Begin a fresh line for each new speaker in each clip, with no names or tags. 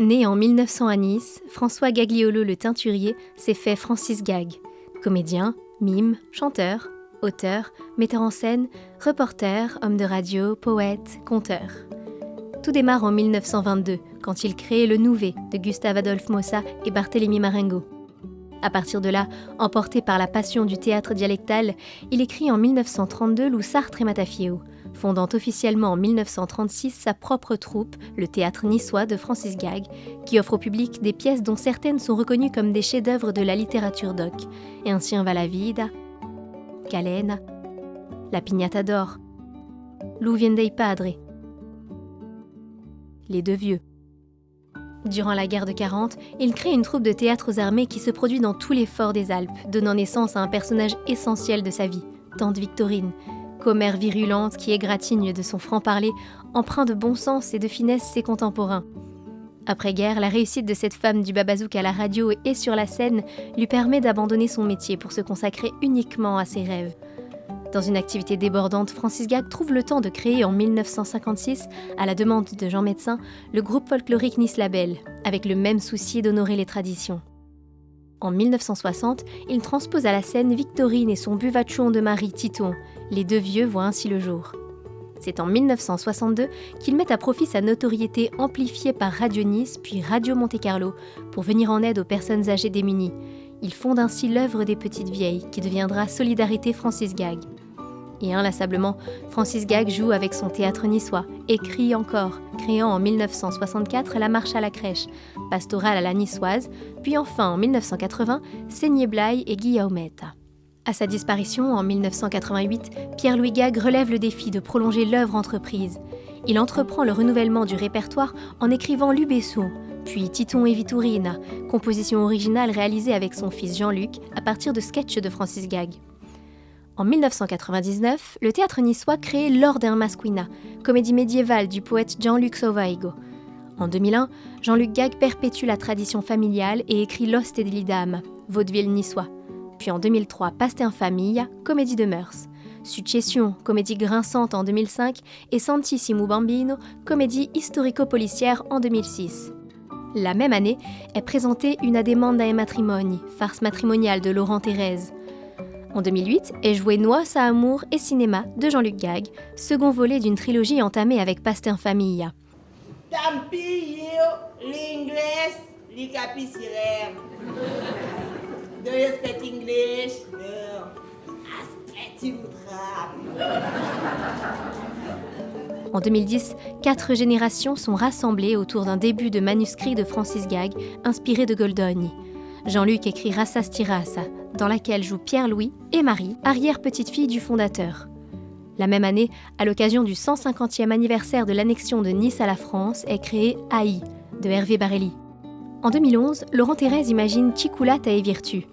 Né en 1900 à Nice, François Gagliolo le teinturier s'est fait Francis Gag. Comédien, mime, chanteur, auteur, metteur en scène, reporter, homme de radio, poète, conteur. Tout démarre en 1922, quand il crée Le Nouvet de Gustave Adolphe Mossa et Barthélemy Marengo. À partir de là, emporté par la passion du théâtre dialectal, il écrit en 1932 Lou Sartre et Matafieo, fondant officiellement en 1936 sa propre troupe, le Théâtre niçois de Francis Gag, qui offre au public des pièces dont certaines sont reconnues comme des chefs-d'œuvre de la littérature doc, et ainsi va la vida, Calena, La Pignata d'or, L'U vien dei padri, Les Deux Vieux. Durant la guerre de 40, il crée une troupe de théâtre aux armées qui se produit dans tous les forts des Alpes, donnant naissance à un personnage essentiel de sa vie, Tante Victorine, commère virulente qui égratigne de son franc-parler, empreint de bon sens et de finesse ses contemporains. Après-guerre, la réussite de cette femme du babazouk à la radio et sur la scène lui permet d'abandonner son métier pour se consacrer uniquement à ses rêves. Dans une activité débordante, Francis Gag trouve le temps de créer en 1956, à la demande de Jean Médecin, le groupe folklorique Nice Label, avec le même souci d'honorer les traditions. En 1960, il transpose à la scène Victorine et son buvachon de mari Titon. Les Deux Vieux voient ainsi le jour. C'est en 1962 qu'il met à profit sa notoriété amplifiée par Radio Nice puis Radio Monte-Carlo pour venir en aide aux personnes âgées démunies. Il fonde ainsi l'œuvre des Petites Vieilles qui deviendra Solidarité Francis Gag. Et inlassablement, Francis Gag joue avec son théâtre niçois, écrit encore, créant en 1964 La Marche à la crèche, pastorale à la niçoise, puis enfin en 1980, Seigné Blaye et Guillaumetta. À sa disparition en 1988, Pierre-Louis Gag relève le défi de prolonger l'œuvre entreprise. Il entreprend le renouvellement du répertoire en écrivant Lubesson, puis Titon et Vitorina, composition originale réalisée avec son fils Jean-Luc à partir de sketchs de Francis Gag. En 1999, le théâtre niçois crée L'Or d'un Masquina, comédie médiévale du poète Jean-Luc Sauvaigo. En 2001, Jean-Luc Gag perpétue la tradition familiale et écrit L'Oste et l'Idame, vaudeville niçois. Puis en 2003, Paste en famille, comédie de mœurs. Succession, comédie grinçante en 2005, et Santissimo Bambino, comédie historico-policière en 2006. La même année est présentée Una demanda e matrimoni, farce matrimoniale de Laurent Thérèse. En 2008 est joué Noces à amour et cinéma de Jean-Luc Gag, second volet d'une trilogie entamée avec Paste en famille.
Tampi io l'inglese li capisirem. Do you speak English? No. Aspetti utra.
En 2010, 4 générations sont rassemblées autour d'un début de manuscrit de Francis Gag, inspiré de Goldoni. Jean-Luc écrit Rassas Tirassa, dans laquelle jouent Pierre-Louis et Marie, arrière-petite-fille du fondateur. La même année, à l'occasion du 150e anniversaire de l'annexion de Nice à la France, est créé Aïe, de Hervé Barelli. En 2011, Laurent Thérèse imagine Ciculata et Virtu.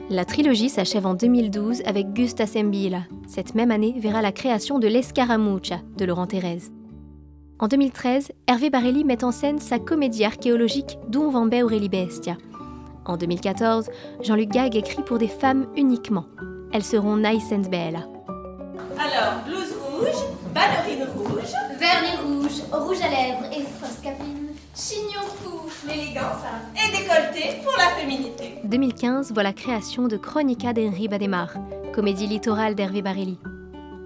La trilogie s'achève en 2012 avec Gusta Sembila. Cette même année verra la création de L'Escaramuccia de Laurent Thérèse. En 2013, Hervé Barelli met en scène sa comédie archéologique Dum Vambe Aureli Bestia. En 2014, Jean-Luc Gag écrit pour des femmes uniquement. Elles seront nice and bella.
Alors, blouse rouge, ballerine rouge,
Vernis rouge, rouge à lèvres et fausse capine, chignon fou,
l'élégance et décolleté pour la féminité.
2015 voit la création de Cronica d'Henri Bademar, comédie littorale d'Hervé Barelli.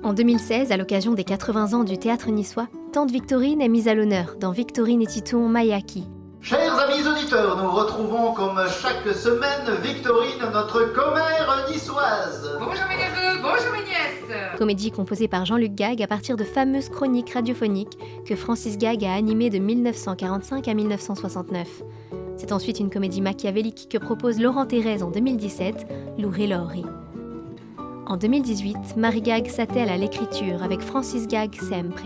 En 2016, à l'occasion des 80 ans du théâtre niçois, Tante Victorine est mise à l'honneur dans Victorine et Titon Mayaki.
Chers amis auditeurs, nous retrouvons comme chaque semaine Victorine, notre commère niçoise.
Bonjour mes neveux, bonjour mes nièces.
Comédie composée par Jean-Luc Gag à partir de fameuses chroniques radiophoniques que Francis Gag a animées de 1945 à 1969. C'est ensuite une comédie machiavélique que propose Laurent Thérèse en 2017, L'Ure Lori. En 2018, Marie Gag s'attelle à l'écriture avec Francis Gag Sempre.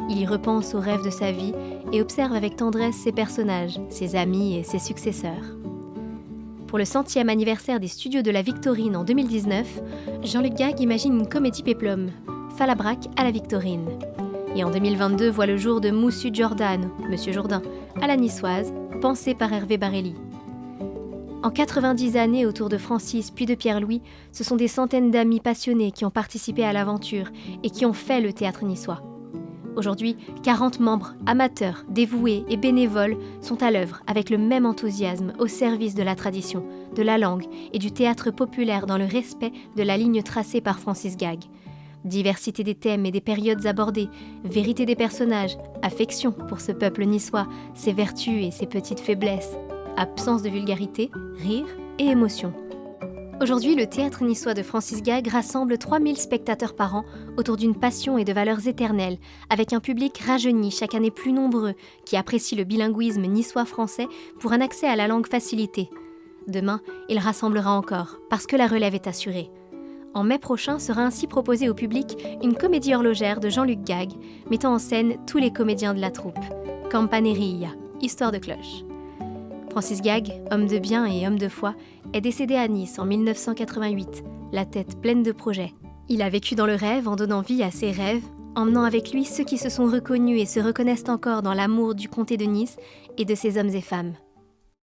Il y repense aux rêves de sa vie et observe avec tendresse ses personnages, ses amis et ses successeurs. Pour le 100e anniversaire des studios de la Victorine en 2019, Jean-Luc Gag imagine une comédie péplum, Falabrac à la Victorine. Et en 2022 voit le jour de Moussu Giordano, Monsieur Jourdain, à la niçoise, pensé par Hervé Barelli. En 90 années autour de Francis puis de Pierre-Louis, ce sont des centaines d'amis passionnés qui ont participé à l'aventure et qui ont fait le théâtre niçois. Aujourd'hui, 40 membres, amateurs, dévoués et bénévoles sont à l'œuvre avec le même enthousiasme au service de la tradition, de la langue et du théâtre populaire dans le respect de la ligne tracée par Francis Gag. Diversité des thèmes et des périodes abordées, vérité des personnages, affection pour ce peuple niçois, ses vertus et ses petites faiblesses, absence de vulgarité, rire et émotion. Aujourd'hui, le théâtre niçois de Francis Gag rassemble 3000 spectateurs par an autour d'une passion et de valeurs éternelles, avec un public rajeuni chaque année plus nombreux qui apprécie le bilinguisme niçois-français pour un accès à la langue facilité. Demain, il rassemblera encore, parce que la relève est assurée. En mai prochain sera ainsi proposée au public une comédie horlogère de Jean-Luc Gag, mettant en scène tous les comédiens de la troupe. Campaneria, histoire de cloche. Francis Gag, homme de bien et homme de foi, est décédé à Nice en 1988, la tête pleine de projets. Il a vécu dans le rêve en donnant vie à ses rêves, emmenant avec lui ceux qui se sont reconnus et se reconnaissent encore dans l'amour du comté de Nice et de ses hommes et femmes.